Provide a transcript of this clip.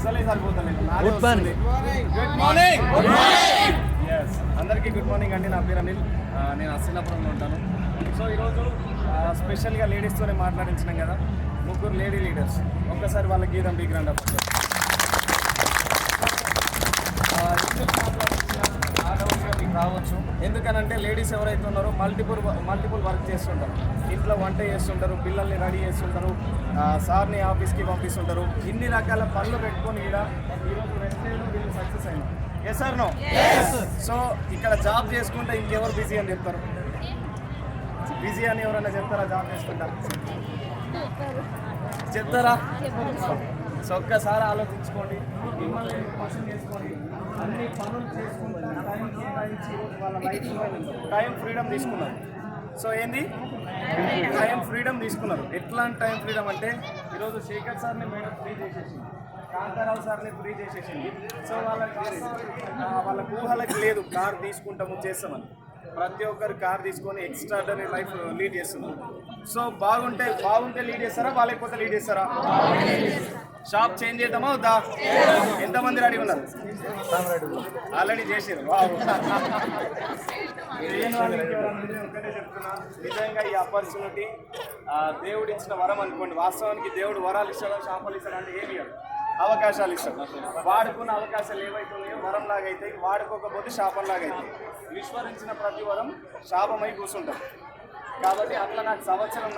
అసలే సరిపోతలేదు. Good morning. Good morning. Yes, అందరికీ గుడ్ మార్నింగ్ అండి. నా పేరు అనిల్. నేను అస్సినాపురంలో ఉంటాను. సో ఈరోజు స్పెషల్గా లేడీస్తోనే మాట్లాడించినాం కదా, ముగ్గురు లేడీ లీడర్స్. ఒక్కసారి వాళ్ళ గీతం బిగ్రాండ్ అప్ మీకు రావచ్చు. ఎందుకనంటే లేడీస్ ఎవరైతే ఉన్నారో మల్టిపుల్ వర్క్ చేస్తుంటారు. ఇంట్లో వంట చేస్తుంటారు, పిల్లల్ని రెడీ చేస్తుంటారు, సార్ని ఆఫీస్కి పంపిస్తుంటారు. ఇన్ని రకాల పనులు పెట్టుకొని కూడా ఈరోజు వెంటనే వీళ్ళు సక్సెస్ అయినారు. Yes or no? సో ఇక్కడ జాబ్ చేసుకుంటే ఇంకెవరు బిజీ అని చెప్తారు? బిజీ అని ఎవరైనా చెప్తారా? జాబ్ చేసుకుంటా చెప్తారా? సో ఒక్కసారి ఆలోచించుకోండి, మిమ్మల్ని పసంद చేసుకోండి, అన్ని పనులు చేసుకుంటారు, టైం కేటాయించి వాళ్ళ లైఫ్లో టైం ఫ్రీడమ్ తీసుకున్నారు. సో ఏంది? టైం ఫ్రీడమ్ తీసుకున్నారు. ఎట్లాంటి టైం ఫ్రీడమ్ అంటే ఈరోజు శేఖర్ సార్ని మేడం ఫ్రీ చేసేసింది, కాంతారావు సార్ని ఫ్రీ చేసేసింది. సో వాళ్ళ ఊహలకి లేదు కార్ తీసుకుంటాము చేస్తామని. ప్రతి ఒక్కరు కార్ తీసుకొని ఎక్స్ట్రాడనరీ లైఫ్ లీడ్ చేస్తున్నారు. సో బాగుంటే లీడ్ చేస్తారా, బాగాలేకపోతే లీడ్ చేస్తారా? షాప్ చేంజ్ చేద్దామా వద్దా? ఎంతమంది రెడీ ఉన్నారు? ఆల్రెడీ చేసారు. ఒక్కటే చెప్తున్నా, నిజంగా ఈ ఆపర్చునిటీ దేవుడు ఇచ్చిన వరం అనుకోండి. వాస్తవానికి దేవుడు వరాలు ఇస్తాడా, శాపాలు ఇస్తాడా అంటే ఏమి కాదు, అవకాశాలు ఇస్తాడు. వాడుకున్న అవకాశాలు ఏవైతున్నాయో వరంలాగా అవుతాయి, వాడుకోకపోతే శాపంలాగా అవుతాయి. విస్మరించిన ప్రతి వరం శాపమై కూర్చుంటాం. కాబట్టి అట్లా నాకు సంవత్సరం